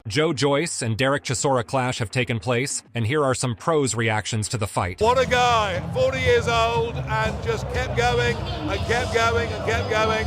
Joyce and Derek Chisora clash have taken place, and here are some pros' reactions to the fight. What a guy, 40 years old, and just kept going and kept going and kept going.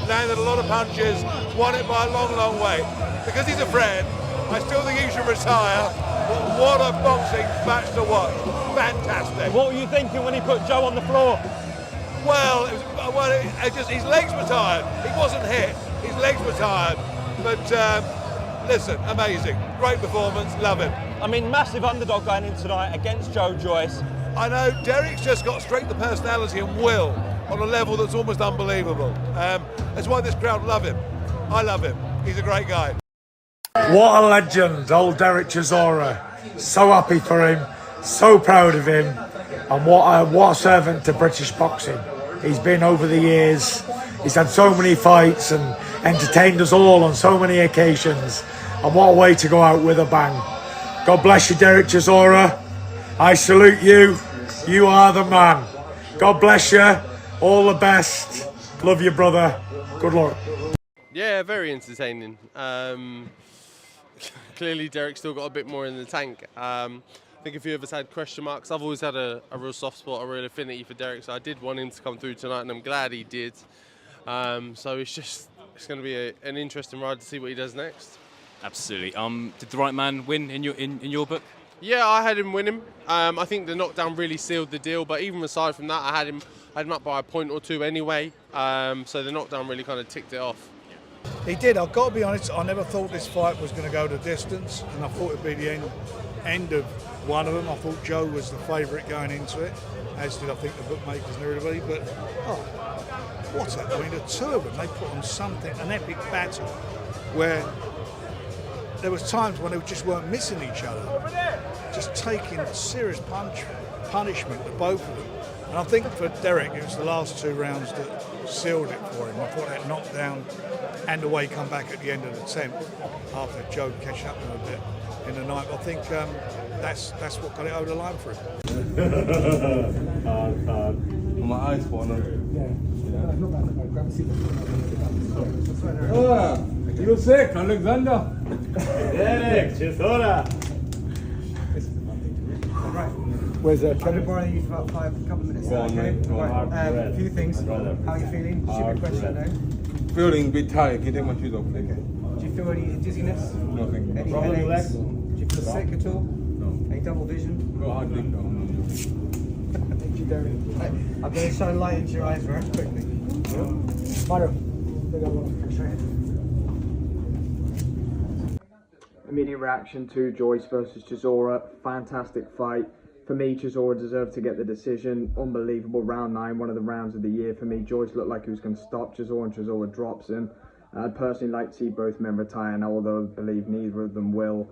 Landed a lot of punches, won it by a long, long way. Because he's a friend, I still think he should retire. But what a boxing match to watch. Fantastic. What were you thinking when he put Joe on the floor? Well, his legs were tired. He wasn't hit, his legs were tired. But listen, amazing. Great performance, love him. I mean, massive underdog going in tonight against Joyce. I know, Derek's just got strength of personality and will on a level that's almost unbelievable. That's why this crowd love him. I love him. He's a great guy. What a legend, old Derek Chisora. So happy for him, so proud of him, and what a servant to British boxing he's been over the years. He's had so many fights and entertained us all on so many occasions, and what a way to go out with a bang. God bless you, Derek Chisora. I salute you. You are the man. God bless you. All the best. Love you, brother. Good luck. Yeah, very entertaining. Clearly, Derek's still got a bit more in the tank. I think a few of us had question marks. I've always had a real soft spot, a real affinity for Derek, so I did want him to come through tonight, and I'm glad he did. So it's going to be an interesting ride to see what he does next. Absolutely. Did the right man win in your book? Yeah, I had him winning. I think the knockdown really sealed the deal, but even aside from that, I had him up by a point or two anyway. So the knockdown really kind of ticked it off. He did. I've got to be honest, I never thought this fight was going to go the distance, and I thought it'd be the end of one of them. I thought Joe was the favourite going into it, as did I think the bookmakers and everybody. But what's that? I mean, the two of them, they put on something, an epic battle, where there was times when they just weren't missing each other, just taking serious punishment to both of them. And I think for Derek, it was the last two rounds that sealed it for him. I thought that knockdown and the way he come back at the end of the 10th after Joe catching up with him a bit in the night. I think that's what got it over the line for him. My eyes falling. You sick, Alexander? Derek, Chisora. Where's that? I'll be borrowing you for about a couple of minutes. A few things. How are you feeling? Stupid question, I know. Feeling a bit tired. Can you take my shoes off, please? Okay. Do you feel any dizziness? Nothing. Any headaches? Do you feel sick at all? No. Any double vision? No, hardly. No. Thank you, Derek. I'm going to shine light into your eyes very quickly. Mario. Immediate reaction to Joyce versus Chisora. Fantastic fight. For me, Chisora deserved to get the decision. Unbelievable. Round 9, one of the rounds of the year for me. Joyce looked like he was going to stop Chisora, and Chisora drops him. I'd personally like to see both men retire now, although I believe neither of them will.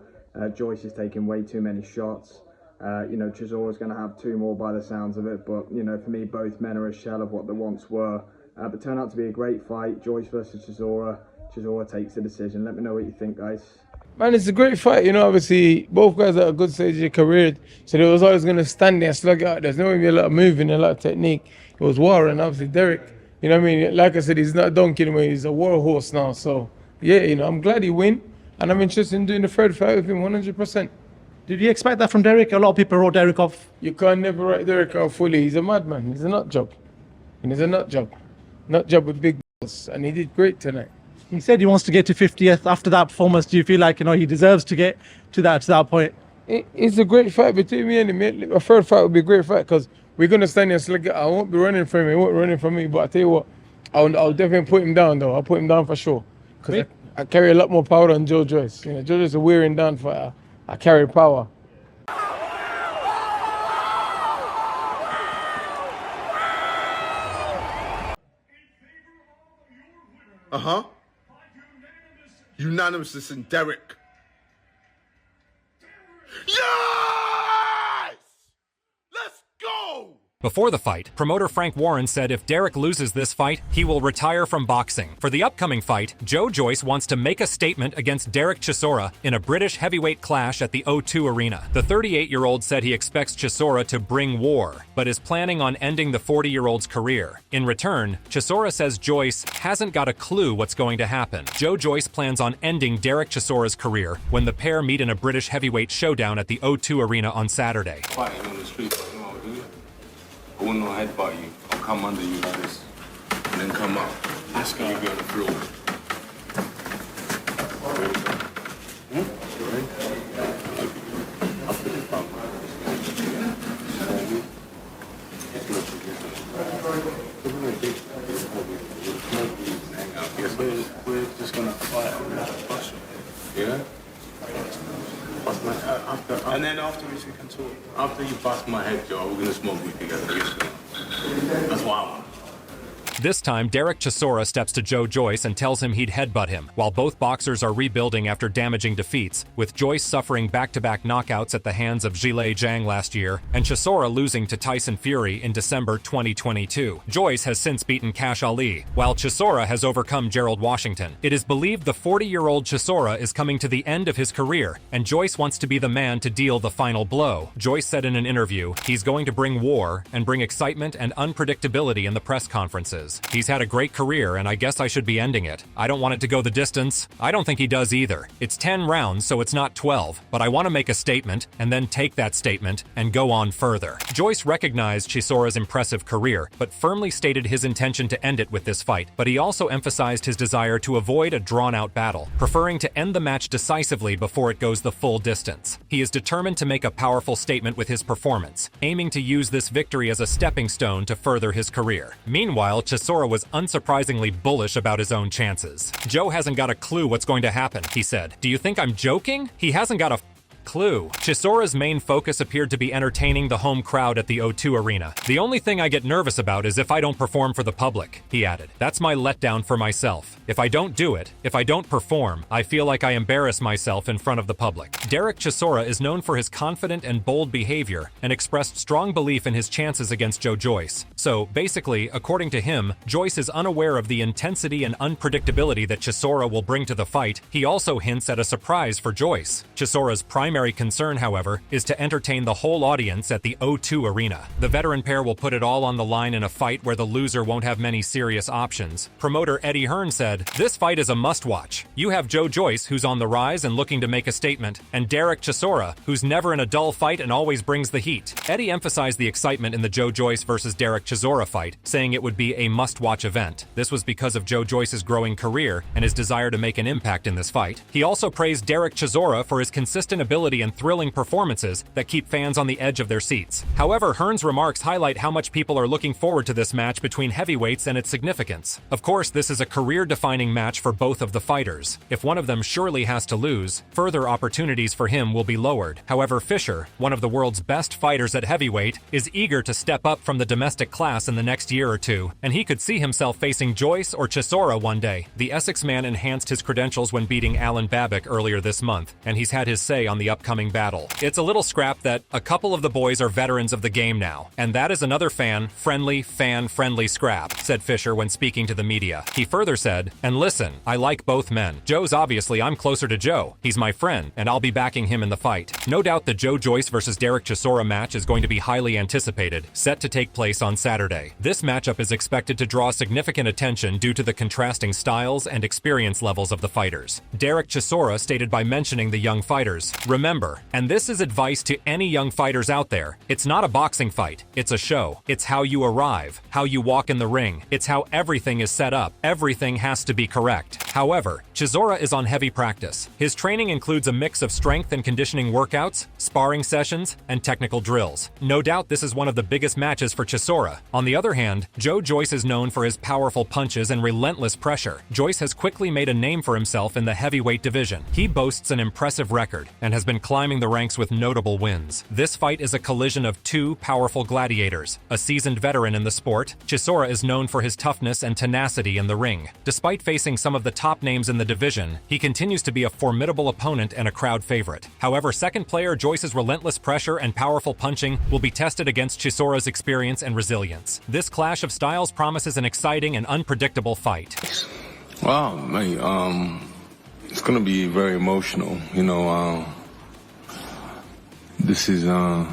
Joyce is taking way too many shots. Chisora's going to have 2 more by the sounds of it, but, for me, both men are a shell of what they once were. But turned out to be a great fight. Joyce versus Chisora. Chisora takes the decision. Let me know what you think, guys. Man, it's a great fight. Obviously, both guys are at a good stage of their career, so they was always going to stand there and slug it out. There's not going to be a lot of moving, a lot of technique. It was war, and obviously Derek, like I said, he's not a donkey anymore, he's a war horse now. So, yeah, I'm glad he win, and I'm interested in doing the third fight with him 100%. Did you expect that from Derek? A lot of people wrote Derek off. You can't never write Derek off fully. He's a madman. He's a nut job. And he's a nut job. Nut job with big balls, and he did great tonight. He said he wants to get to 50th after that performance. Do you feel like he deserves to get to that point? It's a great fight between me and him. A third fight would be a great fight because we're going to stand here slug it. I won't be running from him. He won't be running from me. But I tell you what, I'll definitely put him down though. I'll put him down for sure. Because I carry a lot more power than Joyce. Joyce is a wearing down fighter. I carry power. Unanimous decision, Derek. Yes! Let's go! Before the fight, promoter Frank Warren said if Derek loses this fight, he will retire from boxing. For the upcoming fight, Joe Joyce wants to make a statement against Derek Chisora in a British heavyweight clash at the O2 Arena. The 38-year-old said he expects Chisora to bring war, but is planning on ending the 40-year-old's career. In return, Chisora says Joyce hasn't got a clue what's going to happen. Joe Joyce plans on ending Derek Chisora's career when the pair meet in a British heavyweight showdown at the O2 Arena on Saturday. Fighting on the street, you know what I do? I wouldn't know headbutt you. I'll come under you like this, and then come up. Let's go. You be on the floor. We're just gonna fight on that bus. Yeah? And then afterwards we can talk. After you bust my head, Joe, we're gonna smoke weed together. That's what I want. This time, Derek Chisora steps to Joe Joyce and tells him he'd headbutt him, while both boxers are rebuilding after damaging defeats, with Joyce suffering back-to-back knockouts at the hands of Zhilei Zhang last year, and Chisora losing to Tyson Fury in December 2022. Joyce has since beaten Cash Ali, while Chisora has overcome Gerald Washington. It is believed the 40-year-old Chisora is coming to the end of his career, and Joyce wants to be the man to deal the final blow. Joyce said in an interview, he's going to bring war and bring excitement and unpredictability in the press conferences. He's had a great career, and I guess I should be ending it. I don't want it to go the distance. I don't think he does either. It's 10 rounds, so it's not 12, but I want to make a statement, and then take that statement, and go on further. Joyce recognized Chisora's impressive career, but firmly stated his intention to end it with this fight, but he also emphasized his desire to avoid a drawn-out battle, preferring to end the match decisively before it goes the full distance. He is determined to make a powerful statement with his performance, aiming to use this victory as a stepping stone to further his career. Meanwhile, Chisora was unsurprisingly bullish about his own chances. Joe hasn't got a clue what's going to happen, he said. Do you think I'm joking? He hasn't got a clue. Chisora's main focus appeared to be entertaining the home crowd at the O2 Arena. The only thing I get nervous about is if I don't perform for the public, he added. That's my letdown for myself. If I don't do it, if I don't perform, I feel like I embarrass myself in front of the public. Derek Chisora is known for his confident and bold behavior and expressed strong belief in his chances against Joe Joyce. So, basically, according to him, Joyce is unaware of the intensity and unpredictability that Chisora will bring to the fight. He also hints at a surprise for Joyce. Chisora's primary concern, however, is to entertain the whole audience at the O2 Arena. The veteran pair will put it all on the line in a fight where the loser won't have many serious options. Promoter Eddie Hearn said, "This fight is a must-watch. You have Joe Joyce, who's on the rise and looking to make a statement, and Derek Chisora, who's never in a dull fight and always brings the heat." Eddie emphasized the excitement in the Joe Joyce versus Derek Chisora fight, saying it would be a must-watch event. This was because of Joe Joyce's growing career and his desire to make an impact in this fight. He also praised Derek Chisora for his consistent ability and thrilling performances that keep fans on the edge of their seats. However, Hearn's remarks highlight how much people are looking forward to this match between heavyweights and its significance. Of course, this is a career-defining match for both of the fighters. If one of them surely has to lose, further opportunities for him will be lowered. However, Fisher, one of the world's best fighters at heavyweight, is eager to step up from the domestic class in the next year or two, and he could see himself facing Joyce or Chisora one day. The Essex man enhanced his credentials when beating Alan Babic earlier this month, and he's had his say on the upcoming battle. It's a little scrap that a couple of the boys are veterans of the game now, and that is another fan-friendly scrap, said Fisher when speaking to the media. He further said, "And listen, I like both men. Joe's obviously I'm closer to Joe. He's my friend, and I'll be backing him in the fight." No doubt the Joe Joyce versus Derek Chisora match is going to be highly anticipated, set to take place on Saturday. This matchup is expected to draw significant attention due to the contrasting styles and experience levels of the fighters. Derek Chisora stated by mentioning the young fighters, "Remember, and this is advice to any young fighters out there, it's not a boxing fight, it's a show. It's how you arrive, how you walk in the ring. It's how everything is set up. Everything has to be correct." However, Chisora is on heavy practice. His training includes a mix of strength and conditioning workouts, sparring sessions, and technical drills. No doubt this is one of the biggest matches for Chisora. On the other hand, Joe Joyce is known for his powerful punches and relentless pressure. Joyce has quickly made a name for himself in the heavyweight division. He boasts an impressive record and has been climbing the ranks with notable wins. This fight is a collision of two powerful gladiators. A seasoned veteran in the sport, Chisora is known for his toughness and tenacity in the ring. Despite facing some of the top names in the division, he continues to be a formidable opponent and a crowd favorite. However, second player Joyce's relentless pressure and powerful punching will be tested against Chisora's experience and resilience. This clash of styles promises an exciting and unpredictable fight. Wow, mate, it's gonna be very emotional. You know, this is a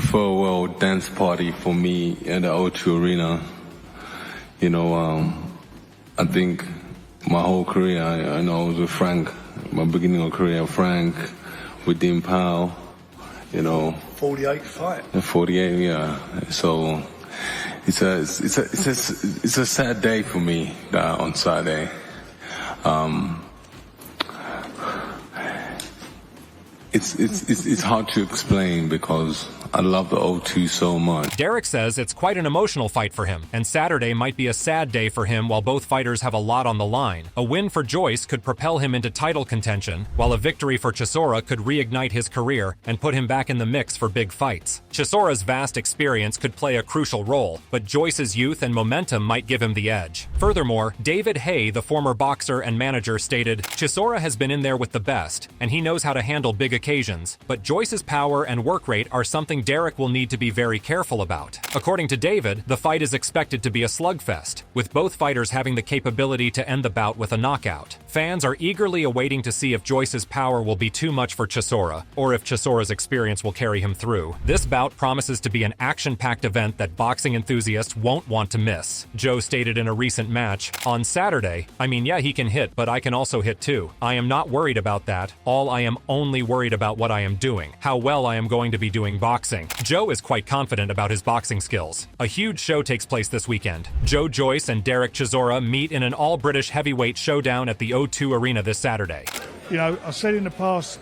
farewell dance party for me at the O2 Arena. You know, I think my whole career, I know I was with Frank, my beginning of career, Frank, with Dean Powell, you know. 48 fight. 48, yeah. So it's a sad day for me on Saturday. It's hard to explain because I love the O2 so much. Derek says it's quite an emotional fight for him, and Saturday might be a sad day for him while both fighters have a lot on the line. A win for Joyce could propel him into title contention, while a victory for Chisora could reignite his career and put him back in the mix for big fights. Chisora's vast experience could play a crucial role, but Joyce's youth and momentum might give him the edge. Furthermore, David Hay, the former boxer and manager, stated, "Chisora has been in there with the best, and he knows how to handle big occasions, but Joyce's power and work rate are something Derek will need to be very careful about." According to David, the fight is expected to be a slugfest, with both fighters having the capability to end the bout with a knockout. Fans are eagerly awaiting to see if Joyce's power will be too much for Chisora, or if Chisora's experience will carry him through. This bout promises to be an action-packed event that boxing enthusiasts won't want to miss. Joe stated in a recent match, "On Saturday, I mean, yeah, he can hit, but I can also hit too. I am not worried about that. I am only worried about what I am doing, how well I am going to be doing boxing." Joe is quite confident about his boxing skills. A huge show takes place this weekend. Joe Joyce and Derek Chisora meet in an all-British heavyweight showdown at the O2 Arena this Saturday. You know, I said in the past,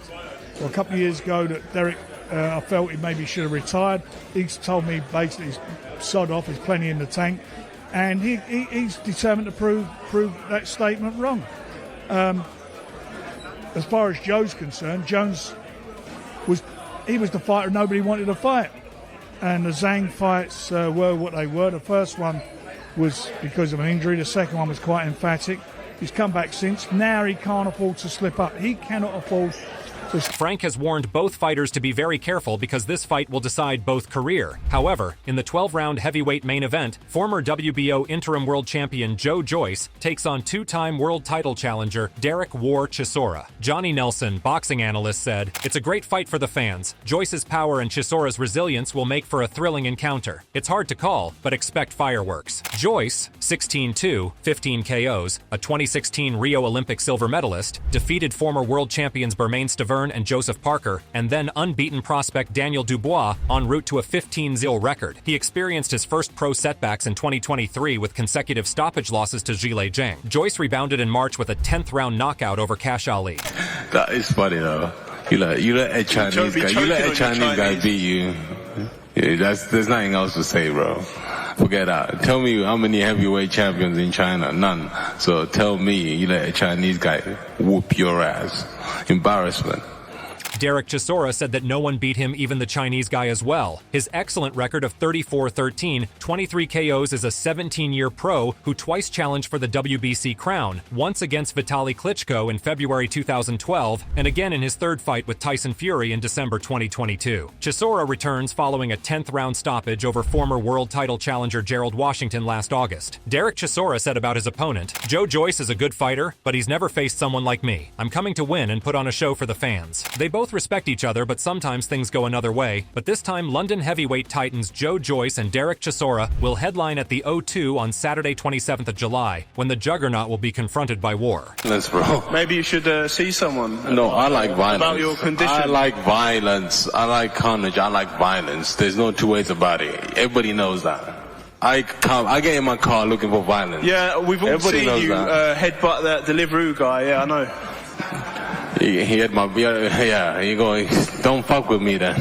a couple of years ago, that Derek, I felt he maybe should have retired. He's told me basically he's sod off, there's plenty in the tank, and he's determined to prove that statement wrong. As far as Joe's concerned, Jones was the fighter nobody wanted to fight. And the Zhang fights were what they were. The first one was because of an injury. The second one was quite emphatic. He's come back since. Now he can't afford to slip up. He cannot afford to. Frank has warned both fighters to be very careful because this fight will decide both career. However, in the 12-round heavyweight main event, former WBO interim world champion Joe Joyce takes on two-time world title challenger Derek "War" Chisora. Johnny Nelson, boxing analyst, said, "It's a great fight for the fans. Joyce's power and Chisora's resilience will make for a thrilling encounter. It's hard to call, but expect fireworks." Joyce, 16-2, 15 KOs, a 2016 Rio Olympic silver medalist, defeated former world champions Bermain Stavern and Joseph Parker, and then unbeaten prospect Daniel Dubois en route to a 15-0 record. He experienced his first pro setbacks in 2023 with consecutive stoppage losses to Zhilei Zhang. Joyce rebounded in March with a 10th-round knockout over Cash Ali. That is funny though. You let a Chinese guy beat you. Yeah, there's nothing else to say, bro. Forget that. Tell me how many heavyweight champions in China? None. So tell me you let a Chinese guy whoop your ass. Embarrassment. Derek Chisora said that no one beat him, even the Chinese guy as well. His excellent record of 34-13, 23 KOs as a 17-year pro who twice challenged for the WBC crown, once against Vitaly Klitschko in February 2012, and again in his third fight with Tyson Fury in December 2022. Chisora returns following a 10th-round stoppage over former world title challenger Gerald Washington last August. Derek Chisora said about his opponent, "Joe Joyce is a good fighter, but he's never faced someone like me. I'm coming to win and put on a show for the fans." They both respect each other, but sometimes things go another way. But this time, London heavyweight titans Joe Joyce and Derek Chisora will headline at the O2 on Saturday 27th of July, when the juggernaut will be confronted by war. Let's bro. Maybe you should see someone. No, I like violence. About your condition. I like violence. I like carnage. I like violence. There's no two ways about it. Everybody knows that. I get in my car looking for violence. Yeah, we've all seen you headbutt that Deliveroo guy. Yeah, I know. He had my, yeah, you go, don't fuck with me then.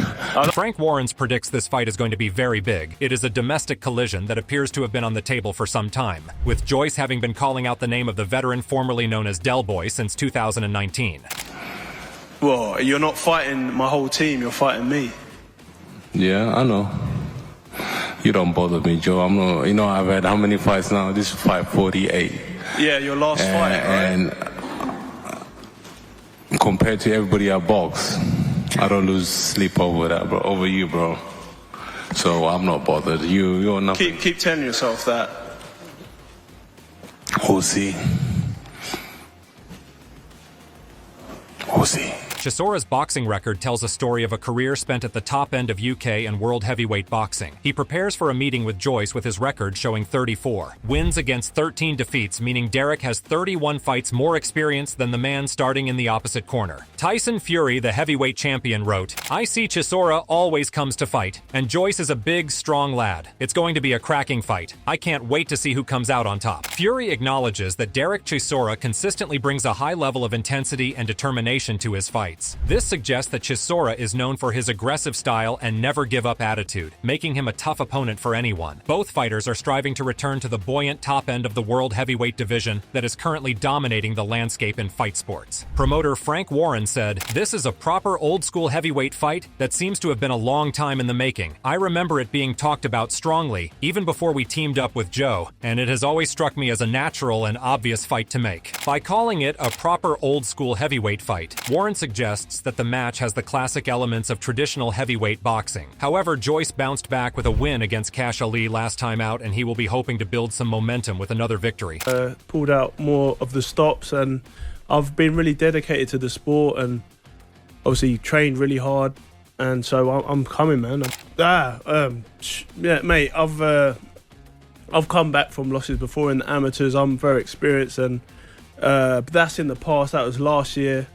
Frank Warrens predicts this fight is going to be very big. It is a domestic collision that appears to have been on the table for some time, with Joyce having been calling out the name of the veteran formerly known as Del Boy since 2019. Well, you're not fighting my whole team, you're fighting me. Yeah, I know. You don't bother me, Joe. I'm not. You know, I've had how many fights now? This is fight 48. Yeah, your last fight, right? And compared to everybody I box, I don't lose sleep over that, bro. Over you, bro. So I'm not bothered. You're nothing. Keep telling yourself that. We'll see. We'll see. Chisora's boxing record tells a story of a career spent at the top end of UK and world heavyweight boxing. He prepares for a meeting with Joyce with his record showing 34 wins against 13 defeats, meaning Derek has 31 fights more experience than the man starting in the opposite corner. Tyson Fury, the heavyweight champion, wrote, "I see Chisora always comes to fight, and Joyce is a big, strong lad. It's going to be a cracking fight. I can't wait to see who comes out on top." Fury acknowledges that Derek Chisora consistently brings a high level of intensity and determination to his fights. This suggests that Chisora is known for his aggressive style and never-give-up attitude, making him a tough opponent for anyone. Both fighters are striving to return to the buoyant top end of the world heavyweight division that is currently dominating the landscape in fight sports. Promoter Frank Warren said, "This is a proper old-school heavyweight fight that seems to have been a long time in the making. I remember it being talked about strongly, even before we teamed up with Joe, and it has always struck me as a natural and obvious fight to make." By calling it a proper old-school heavyweight fight, Warren suggests that the match has the classic elements of traditional heavyweight boxing. However, Joyce bounced back with a win against Cash Ali last time out, and he will be hoping to build some momentum with another victory. Pulled out more of the stops, and I've been really dedicated to the sport and obviously trained really hard, and so I'm coming, man. Yeah, mate, I've come back from losses before in the amateurs. I'm very experienced, and but that's in the past. That was last year.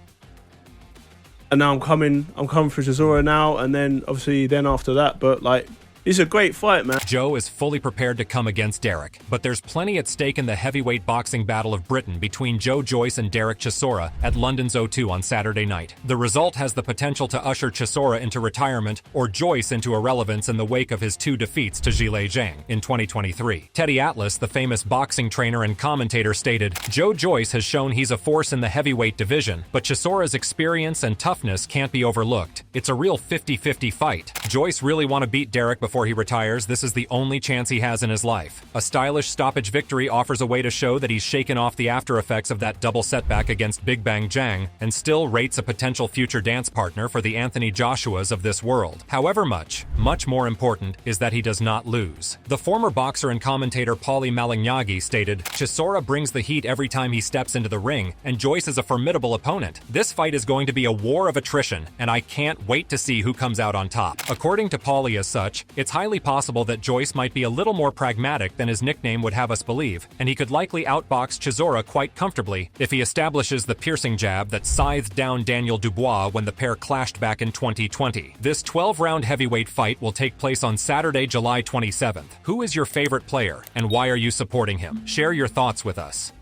And now I'm coming for Chisora now, and then obviously then after that. But like, it's a great fight, man. Joe is fully prepared to come against Derek, but there's plenty at stake in the heavyweight boxing battle of Britain between Joe Joyce and Derek Chisora at London's O2 on Saturday night. The result has the potential to usher Chisora into retirement or Joyce into irrelevance in the wake of his 2 defeats to Zhilei Zhang in 2023. Teddy Atlas, the famous boxing trainer and commentator, stated, "Joe Joyce has shown he's a force in the heavyweight division, but Chisora's experience and toughness can't be overlooked. It's a real 50-50 fight. Joyce really want to beat Derek before he retires. This is the only chance he has in his life. A stylish stoppage victory offers a way to show that he's shaken off the after effects of that double setback against Big Bang Zhang and still rates a potential future dance partner for the Anthony Joshuas of this world. However much more important is that he does not lose." The former boxer and commentator Paulie Malignaggi stated, "Chisora brings the heat every time he steps into the ring, and Joyce is a formidable opponent. This fight is going to be a war of attrition, and I can't wait to see who comes out on top." According to Paulie, as such, it's highly possible that Joyce might be a little more pragmatic than his nickname would have us believe, and he could likely outbox Chisora quite comfortably if he establishes the piercing jab that scythed down Daniel Dubois when the pair clashed back in 2020. This 12-round heavyweight fight will take place on Saturday, July 27th. Who is your favorite player, and why are you supporting him? Share your thoughts with us.